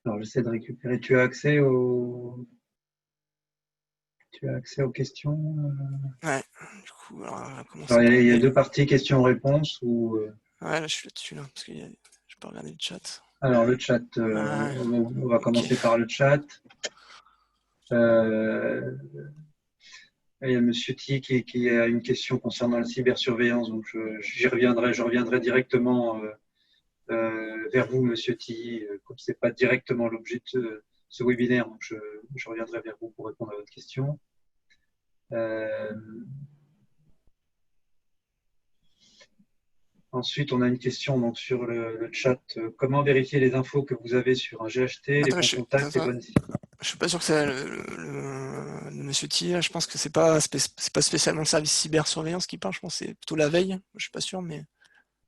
Alors, j'essaie de récupérer. Tu as accès aux questions? Ouais, du coup, alors, on va commencer Alors, par le il y a mail. deux parties, questions-réponses. Ouais, là, je suis là-dessus, là, parce que je peux regarder le chat. Alors, le chat, Ah, on va ok. commencer par le chat. Euh, Il y a Monsieur T qui a une question concernant la cybersurveillance, donc je reviendrai directement vers vous, Monsieur T, comme c'est pas directement l'objet de ce webinaire, donc je reviendrai vers vous pour répondre à votre question. Euh, Ensuite, on a une question donc, sur le chat. Comment vérifier les infos que vous avez sur un GHT, les Attends, bons contacts, les bonnes... je suis pas sûr que c'est le monsieur T, là, je pense que c'est pas spécialement le service cybersurveillance qui parle, je pense que c'est plutôt la veille, je suis pas sûr, mais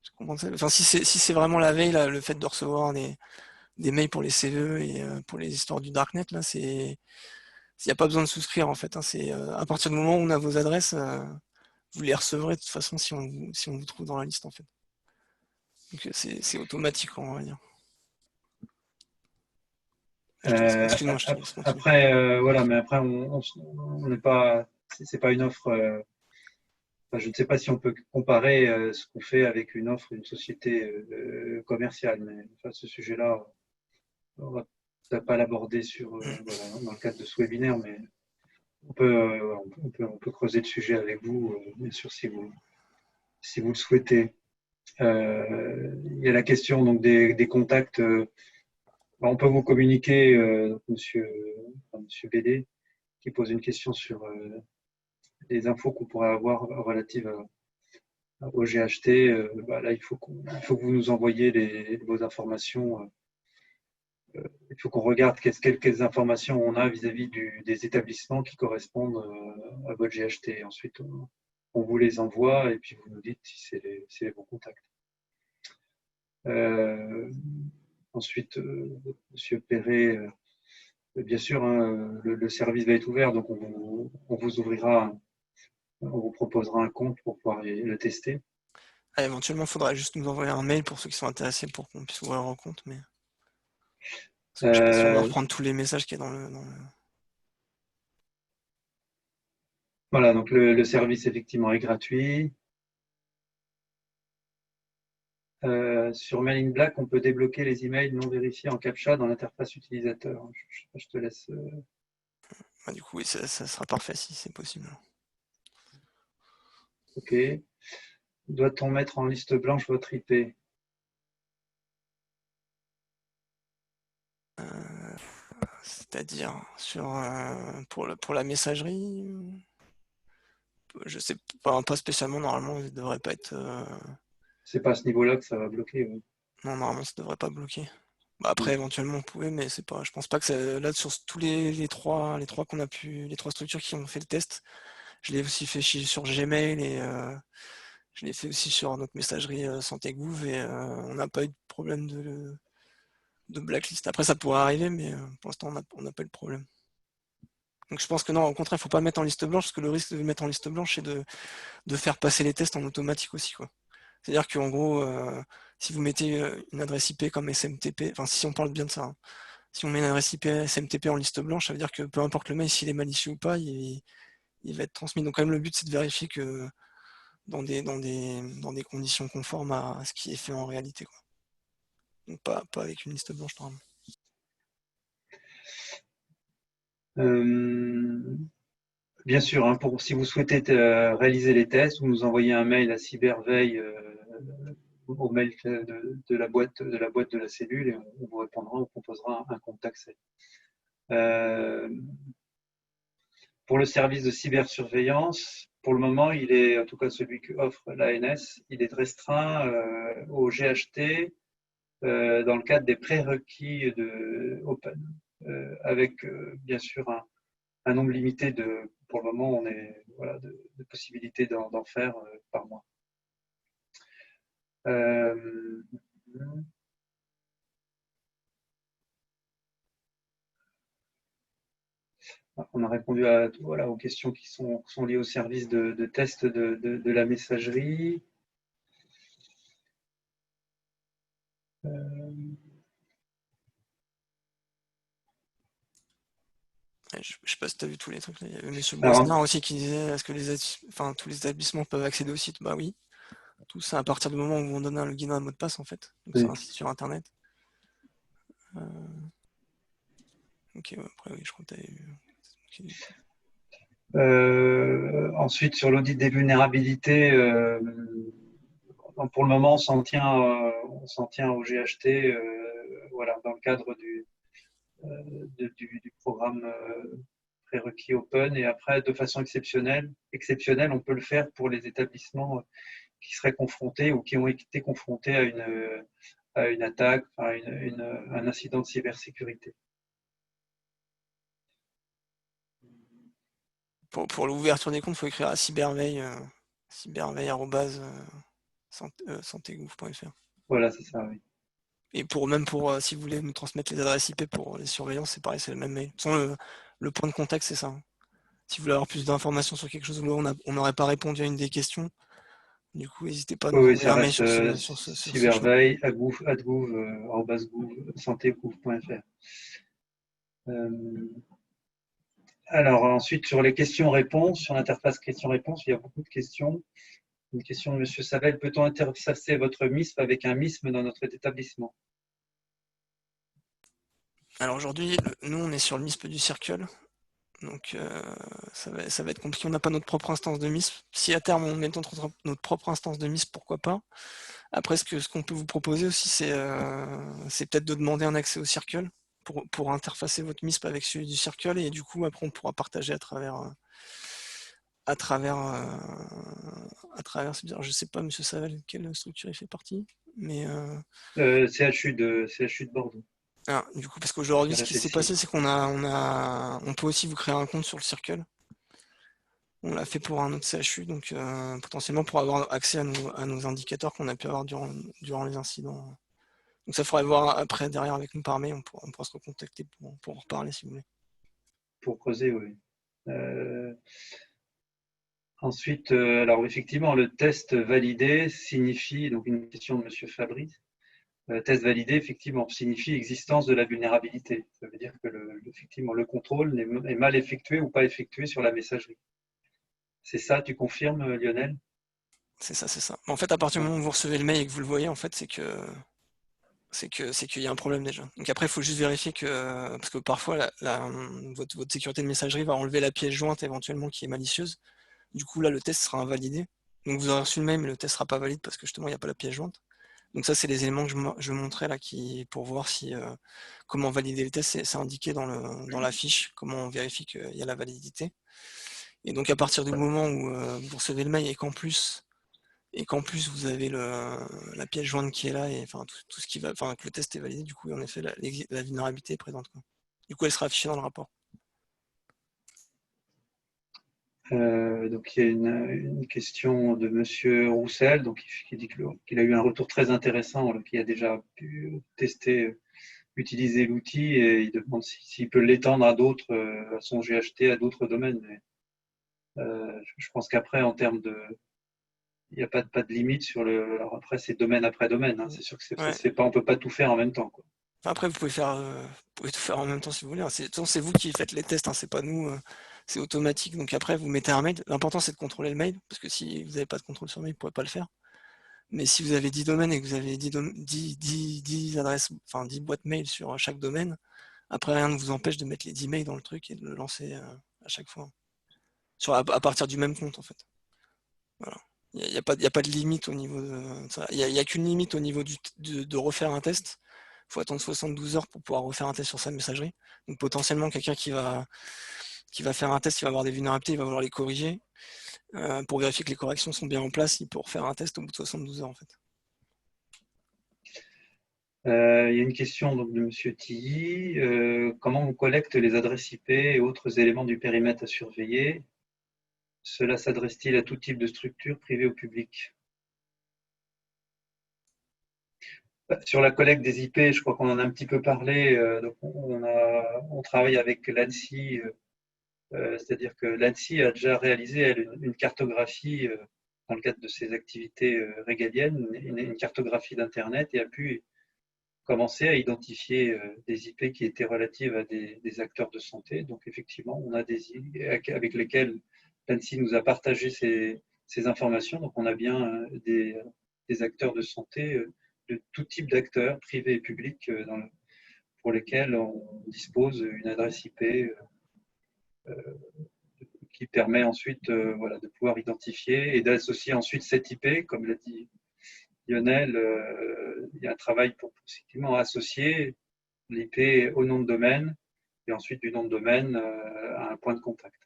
je comprends ça. Enfin, si c'est vraiment la veille, là, le fait de recevoir des mails pour les CVE et pour les histoires du Darknet, là, il n'y a pas besoin de souscrire en fait, hein, c'est à partir du moment où on a vos adresses, vous les recevrez de toute façon si on vous trouve dans la liste en fait. Donc c'est automatique, on va dire. Excuse-moi, je te laisse continuer. Après, voilà, mais après, on n'est pas, c'est pas une offre. Enfin, je ne sais pas si on peut comparer ce qu'on fait avec une offre d'une société commerciale, mais enfin, ce sujet-là, on va peut-être pas l'aborder voilà, dans le cadre de ce webinaire, mais on peut creuser le sujet avec vous, bien sûr, si vous le souhaitez. Il y a la question donc des contacts. On peut vous communiquer, monsieur BD, qui pose une question sur les infos qu'on pourrait avoir relatives au GHT. Là, il faut que vous nous envoyiez vos informations. Il faut qu'on regarde quelles informations on a vis-à-vis des établissements qui correspondent à votre GHT. Ensuite, on vous les envoie et puis vous nous dites si c'est les bons contacts. Ensuite, Monsieur Perret, bien sûr, hein, le service va être ouvert, donc on vous ouvrira, on vous proposera un compte pour pouvoir le tester. Ah, éventuellement, il faudra juste nous envoyer un mail pour ceux qui sont intéressés pour qu'on puisse ouvrir un compte, mais parce que je suis pas sûr de reprendre tous les messages qu'il y a dans le... Voilà, donc le service effectivement est gratuit. Sur Mail in Black, on peut débloquer les emails non vérifiés en CAPTCHA dans l'interface utilisateur. Je te laisse. Ah, du coup, oui, ça sera parfait si c'est possible. OK. Doit-on mettre en liste blanche votre IP? C'est-à-dire pour la messagerie, je sais pas spécialement. Normalement, il devrait pas être. C'est pas à ce niveau-là que ça va bloquer. Oui. Non, normalement, ça devrait pas bloquer. Bah, après, éventuellement, on pouvait, mais c'est pas. Je pense pas que là sur tous les trois qu'on a pu, les trois structures qui ont fait le test. Je l'ai aussi fait sur Gmail et je l'ai fait aussi sur notre messagerie Santé Gouv et on n'a pas eu de problème de blacklist. Après, ça pourrait arriver, mais pour l'instant, on n'a pas eu de problème. Donc je pense que non, au contraire, il ne faut pas le mettre en liste blanche, parce que le risque de le mettre en liste blanche, c'est de faire passer les tests en automatique aussi, quoi. C'est-à-dire qu'en gros, si vous mettez une adresse IP comme SMTP, enfin si on parle bien de ça, hein, si on met une adresse IP SMTP en liste blanche, ça veut dire que peu importe le mail, s'il est malicieux ou pas, il va être transmis. Donc quand même le but c'est de vérifier que dans des conditions conformes à ce qui est fait en réalité, quoi. Donc pas avec une liste blanche normalement. Bien sûr, hein, si vous souhaitez réaliser les tests, vous nous envoyez un mail à cyberveille au mail de la boîte de la cellule et on vous répondra, on proposera un compte d'accès. Pour le service de cybersurveillance, pour le moment, il est, en tout cas celui que offre l'ANS, il est restreint au GHT dans le cadre des prérequis de Open, avec bien sûr un nombre limité pour le moment, on est voilà, de possibilités d'en faire par mois. On a répondu voilà, aux questions qui sont liées au service de test de la messagerie. Je sais pas si tu as vu tous les trucs. Là. Il y avait M. Alors, Boisnard aussi qui disait est-ce que tous les établissements peuvent accéder au site? Bah oui. Tout ça à partir du moment où on donne un login et un mot de passe en fait. Donc c'est oui. un site sur internet. Ok, ouais, après oui, je crois que tu as eu. Ok. Ensuite, sur l'audit des vulnérabilités, pour le moment, on s'en tient au GHT, voilà, dans le cadre du programme prérequis Open. Et après, de façon exceptionnelle, on peut le faire pour les établissements qui seraient confrontés ou qui ont été confrontés à une attaque, à un incident de cybersécurité. Pour l'ouverture des comptes, il faut écrire à cyberveille, cyberveille@santegouv.fr. Voilà, c'est ça, oui. Et même pour si vous voulez nous transmettre les adresses IP pour les surveillances, c'est pareil, c'est le même mail. De toute façon, le point de contact, c'est ça. Hein. Si vous voulez avoir plus d'informations sur quelque chose où on n'aurait pas répondu à une des questions, du coup, n'hésitez pas à nous Oui, envoyer ça un mail reste sur ce chemin. cyberveille, santegouv.fr. Alors ensuite, sur les questions-réponses, sur l'interface questions-réponses, il y a beaucoup de questions. Une question de M. Savel, peut-on interfacer votre MISP avec un MISM dans notre établissement? Alors aujourd'hui, nous, on est sur le MISP du Circle. Donc ça va être compliqué. On n'a pas notre propre instance de MISP. Si à terme on met notre propre instance de MISP, pourquoi pas. Après, ce qu'on peut vous proposer aussi, c'est peut-être de demander un accès au Circle pour interfacer votre MISP avec celui du Circle et du coup après on pourra partager à travers c'est bizarre, je sais pas Monsieur Savel quelle structure il fait partie, mais CHU de Bordeaux, du coup parce qu'aujourd'hui ce qui s'est RSSI. passé c'est on peut aussi vous créer un compte sur le Circle. On l'a fait pour un autre CHU, donc potentiellement pour avoir accès à nos indicateurs qu'on a pu avoir durant les incidents. Donc ça faudrait voir après derrière avec nous par mail, on pourra se recontacter pour en reparler si vous voulez. Pour creuser, oui. Ensuite, alors effectivement, le test validé signifie, donc une question de M. Fabrice, test validé, effectivement, signifie existence de la vulnérabilité. Ça veut dire que effectivement, le contrôle est mal effectué ou pas effectué sur la messagerie. C'est ça, tu confirmes, Lionel? C'est ça, c'est ça. En fait, à partir du moment où vous recevez le mail et que vous le voyez, en fait, c'est qu'il y a un problème déjà. Donc après, il faut juste vérifier parce que parfois, votre sécurité de messagerie va enlever la pièce jointe éventuellement qui est malicieuse. Du coup, là, le test sera invalidé. Donc vous aurez reçu le mail, mais le test sera pas valide parce que justement, il n'y a pas la pièce jointe. Donc ça, c'est les éléments que je montrais là pour voir si comment valider le test, c'est indiqué dans la fiche, comment on vérifie qu'il y a la validité. Et donc à partir du moment où vous recevez le mail et qu'en plus vous avez la pièce jointe qui est là et enfin tout ce qui va, enfin que le test est validé, du coup en effet la vulnérabilité est présente. Quoi. Du coup elle sera affichée dans le rapport. Donc il y a une question de Monsieur Roussel, donc qui dit qu'il a eu un retour très intéressant, qu'il a déjà pu tester, utiliser l'outil et il demande s'il peut l'étendre à d'autres, à son GHT, à d'autres domaines. Mais, je pense qu'après, en termes de, il n'y a pas de limite sur le. Alors après, c'est domaine après domaine. Hein. C'est sûr que ça Ouais. se fait pas, on peut pas tout faire en même temps. Quoi. Enfin, après vous pouvez tout faire en même temps si vous voulez. Hein. De toute façon, c'est vous qui faites les tests, hein, c'est pas nous. C'est automatique. Donc après vous mettez un mail. L'important c'est de contrôler le mail parce que si vous n'avez pas de contrôle sur le mail, vous ne pourrez pas le faire. Mais si vous avez 10 domaines et que vous avez 10 adresses, enfin 10 boîtes mail sur chaque domaine, après rien ne vous empêche de mettre les 10 mails dans le truc et de le lancer à chaque fois. À partir du même compte en fait. Voilà. Il n'y a pas de limite au niveau de ça. Il n'y a qu'une limite au niveau de refaire un test. Il faut attendre 72 heures pour pouvoir refaire un test sur sa messagerie. Donc potentiellement quelqu'un qui va faire un test, il va avoir des vulnérabilités, il va vouloir les corriger. Pour vérifier que les corrections sont bien en place, il peut refaire un test au bout de 72 heures en fait. Il y a une question donc, de Monsieur Tilly. Comment on collecte les adresses IP et autres éléments du périmètre à surveiller? Cela s'adresse-t-il à tout type de structure, privée ou publique? Sur la collecte des IP, je crois qu'on en a un petit peu parlé. Donc on travaille avec l'ANSSI, c'est-à-dire que l'ANSSI a déjà réalisé une cartographie dans le cadre de ses activités régaliennes, une cartographie d'Internet et a pu commencé à identifier des IP qui étaient relatives à des acteurs de santé. Donc effectivement, on a des avec lesquels l'ANSSI nous a partagé ces informations. Donc on a bien des acteurs de santé, de tout type d'acteurs, privés et publics, pour lesquels on dispose d'une adresse IP qui permet ensuite voilà, de pouvoir identifier et d'associer ensuite cette IP, comme l'a dit Lionel, il y a un travail pour effectivement associer l'IP au nom de domaine et ensuite du nom de domaine à un point de contact.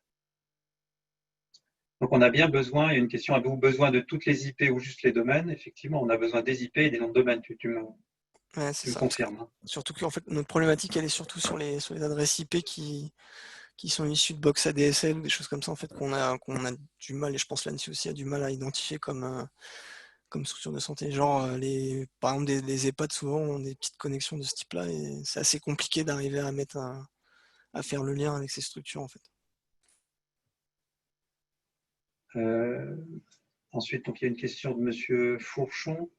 Donc on a bien besoin, il y a une question, avez-vous besoin de toutes les IP ou juste les domaines? Effectivement, on a besoin des IP et des noms de domaine, tu me confirmes. Hein. Surtout qu'en fait, notre problématique, elle est surtout sur les adresses IP qui sont issues de box ADSL ou des choses comme ça, en fait, qu'on a du mal, et je pense l'ANSSI aussi a du mal à identifier comme structure de santé. Genre, par exemple, les EHPAD souvent ont des petites connexions de ce type-là, et c'est assez compliqué d'arriver à faire le lien avec ces structures, en fait. Ensuite, donc, il y a une question de Monsieur Fourchon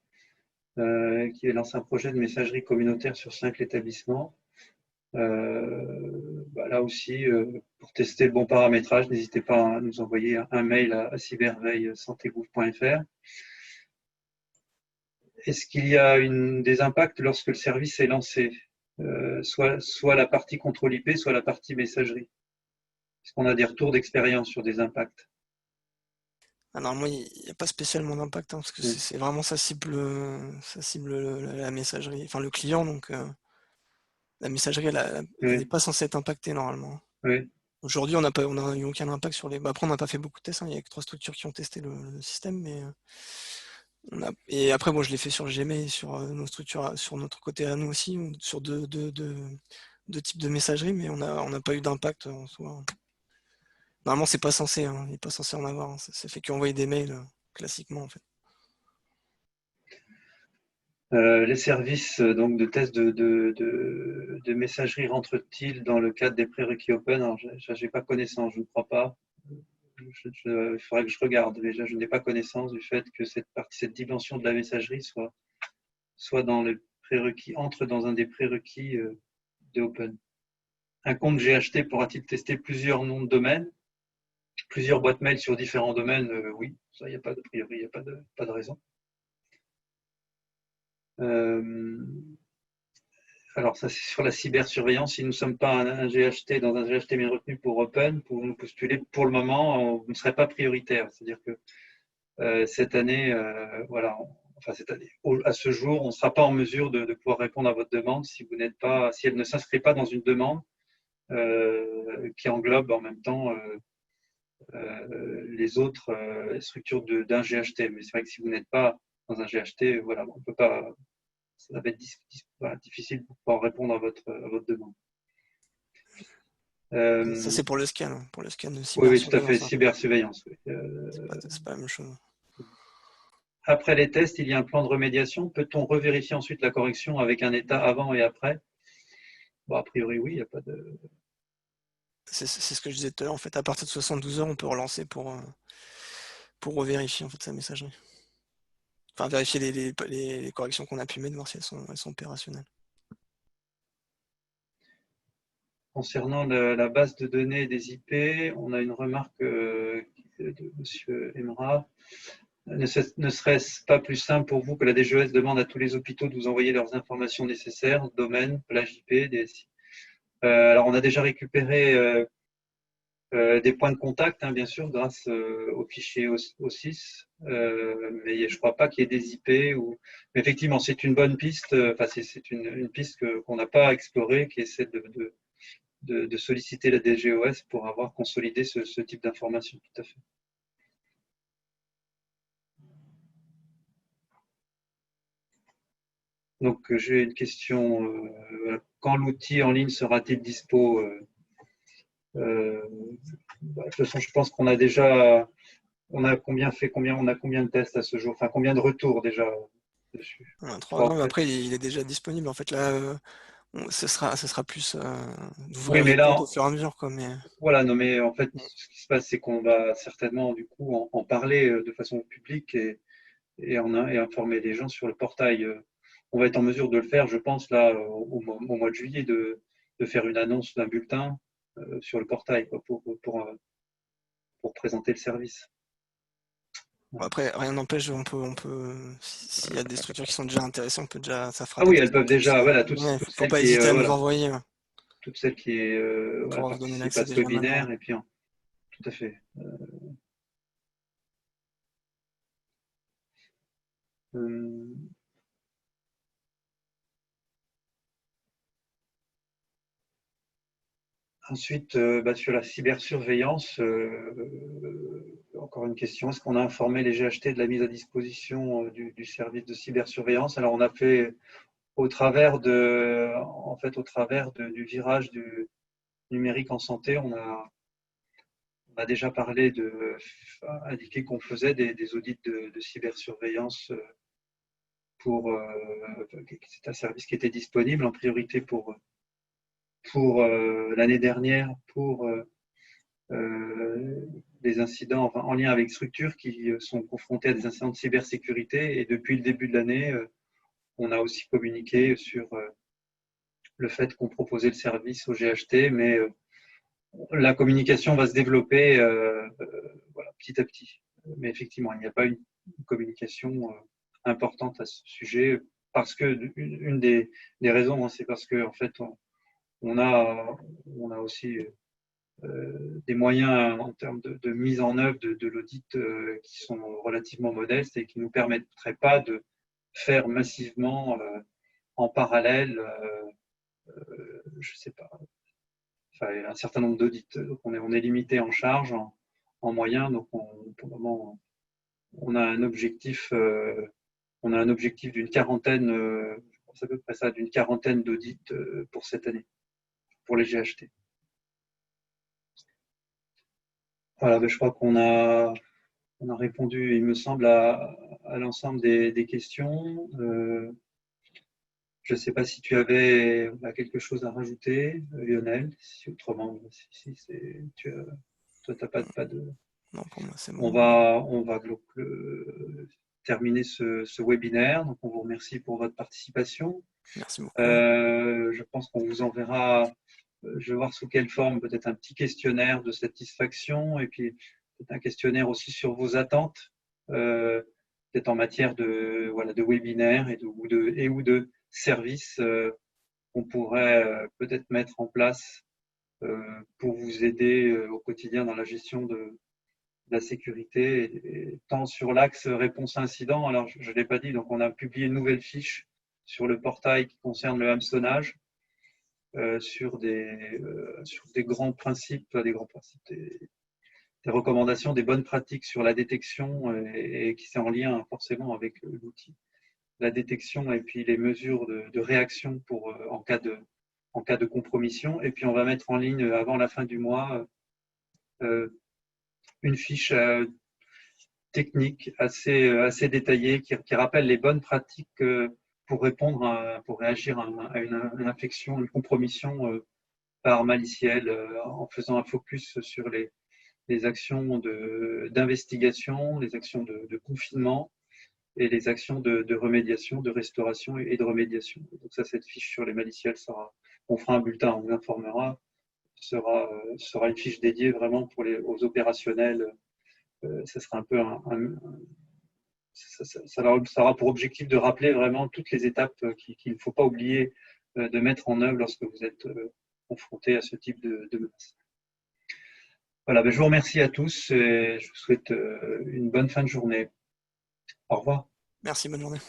qui lance un projet de messagerie communautaire sur 5 établissements. Là aussi, pour tester le bon paramétrage, n'hésitez pas à nous envoyer un mail à cyberveille-santegouv.fr. Est-ce qu'il y a des impacts lorsque le service est lancé, soit la partie contrôle IP, soit la partie messagerie? Est-ce qu'on a des retours d'expérience sur des impacts? Normalement, il n'y a pas spécialement d'impact, parce que c'est vraiment ça cible la messagerie, enfin le client, donc la messagerie, elle n'est pas censée être impactée normalement. Oui. Aujourd'hui, on n'a eu aucun impact sur les. Après, on n'a pas fait beaucoup de tests, il n'y a que 3 structures qui ont testé le système, mais et après, moi, je l'ai fait sur Gmail, sur nos structures, sur notre côté à nous aussi, sur deux types de messagerie, mais on n'a pas eu d'impact en soi. Normalement, c'est pas censé, il n'est pas censé en avoir. Ça fait qu'envoyer des mails classiquement, en fait. Les services donc de test de messagerie rentrent-ils dans le cadre des prérequis open? Alors, je n'ai pas connaissance, je ne crois pas. Il faudrait que je regarde. Déjà, je n'ai pas connaissance du fait que cette dimension de la messagerie soit dans les prérequis, entre dans un des prérequis de Open. Un compte GHT pourra-t-il tester plusieurs noms de domaine, plusieurs boîtes mail sur différents domaines? Oui, ça, il n'y a pas de priori, il n'y a pas de raison. Alors, ça, c'est sur la cybersurveillance. Si nous ne sommes pas un GHT dans un GHT mais retenu pour Open, pour nous postuler, pour le moment, vous ne serez pas prioritaire. C'est-à-dire que cette année, cette année, à ce jour, on ne sera pas en mesure de pouvoir répondre à votre demande si elle ne s'inscrit pas dans une demande qui englobe en même temps les autres structures d'un GHT. Mais c'est vrai que si vous n'êtes pas dans un GHT, voilà, on peut pas. Ça va être difficile pour pouvoir répondre à votre demande. Ça, c'est pour le scan de cybersurveillance. Oui, tout à fait, cybersurveillance. Oui. C'est pas la même chose. Après les tests, il y a un plan de remédiation. Peut-on revérifier ensuite la correction avec un état avant et après? Bon, a priori, oui, il n'y a pas de. C'est ce que je disais tout à l'heure. En fait, à partir de 72 heures, on peut relancer pour revérifier en fait sa messagerie. Enfin, vérifier les corrections qu'on a pu mettre, voir si elles sont opérationnelles. Concernant la base de données des IP, on a une remarque de M. Emra. Ne serait-ce pas plus simple pour vous que la DGES demande à tous les hôpitaux de vous envoyer leurs informations nécessaires, domaine, plage IP, DSI? Alors, on a déjà récupéré des points de contact, bien sûr, grâce au fichier O6, mais je ne crois pas qu'il y ait des IP. Mais effectivement, c'est une bonne piste, c'est une piste qu'on n'a pas explorée, qui essaie de solliciter la DGOS pour avoir consolidé ce type d'information, tout à fait. Donc, j'ai une question. Quand l'outil en ligne sera-t-il dispo? De toute façon, je pense qu'on a déjà. On a combien de tests à ce jour? Enfin, combien de retours déjà dessus? 3. Non, mais après, il est déjà disponible. En fait, là, ce sera plus d'ouvrir Oui, mais les là, comptes au fur et à mesure. Voilà, non, mais en fait, ce qui se passe, c'est qu'on va certainement, du coup, en parler de façon publique et informer les gens sur le portail. on va être en mesure de le faire, je pense, là, au mois de juillet, de faire une annonce d'un bulletin sur le portail quoi, pour présenter le service. Après, rien n'empêche, s'il y a des structures qui sont déjà intéressées, ça fera Ah des oui, elles tests peuvent gratuits. déjà, voilà, Ouais, toutes faut celles pas qui, hésiter à nous voilà, envoyer toutes celles qui pour voilà, pouvoir se donner participent l'accès à ce déjà webinaire, maintenant. et puis tout à fait. Euh, Ensuite, sur la cybersurveillance, encore une question. Est-ce qu'on a informé les GHT de la mise à disposition du service de cybersurveillance? Alors, on a fait au travers du virage du numérique en santé, on a déjà indiqué qu'on faisait des audits de cybersurveillance c'est un service qui était disponible en priorité pour l'année dernière pour des incidents en lien avec structures qui sont confrontées à des incidents de cybersécurité. Et depuis le début de l'année, on a aussi communiqué sur le fait qu'on proposait le service au GHT, mais la communication va se développer voilà, petit à petit. Mais effectivement, il n'y a pas une communication importante à ce sujet parce que une des raisons, hein, c'est parce que en fait, on a aussi des moyens en termes de mise en œuvre de l'audit qui sont relativement modestes et qui ne nous permettraient pas de faire massivement en parallèle, je ne sais pas, enfin, un certain nombre d'audits. Donc on est limité en charge, en moyens. Donc pour le moment, on a un objectif, d'une quarantaine, je pense à peu près ça, d'une quarantaine d'audits pour cette année, pour les GHT. Voilà, je crois on a répondu, il me semble, à l'ensemble des questions. Je ne sais pas si tu avais quelque chose à rajouter, Lionel. Si autrement, toi, tu n'as pas de. Non, pour moi, c'est On bon. va donc terminer ce webinaire. Donc, on vous remercie pour votre participation. Merci beaucoup. Je pense qu'on vous enverra, je vais voir sous quelle forme, peut-être un petit questionnaire de satisfaction et puis peut-être un questionnaire aussi sur vos attentes, peut-être en matière de webinaire ou de services qu'on pourrait peut-être mettre en place pour vous aider au quotidien dans la gestion de la sécurité, tant sur l'axe réponse incident. Alors, je ne l'ai pas dit, donc on a publié une nouvelle fiche sur le portail qui concerne le hameçonnage, sur des grands principes, des recommandations, des bonnes pratiques sur la détection et qui c'est en lien forcément avec l'outil. La détection et puis les mesures de réaction en cas de compromission. Et puis on va mettre en ligne avant la fin du mois une fiche technique assez détaillée qui rappelle les bonnes pratiques pour réagir à une infection, une compromission par maliciel, en faisant un focus sur les actions d'investigation, les actions de confinement et les actions de remédiation, de restauration et de remédiation. Donc ça, cette fiche sur les maliciels on fera un bulletin, on vous informera, sera une fiche dédiée vraiment aux opérationnels. Ça sera un peu ça aura pour objectif de rappeler vraiment toutes les étapes qu'il ne faut pas oublier de mettre en œuvre lorsque vous êtes confronté à ce type de menace. Voilà, je vous remercie à tous et je vous souhaite une bonne fin de journée. Au revoir. Merci, bonne journée.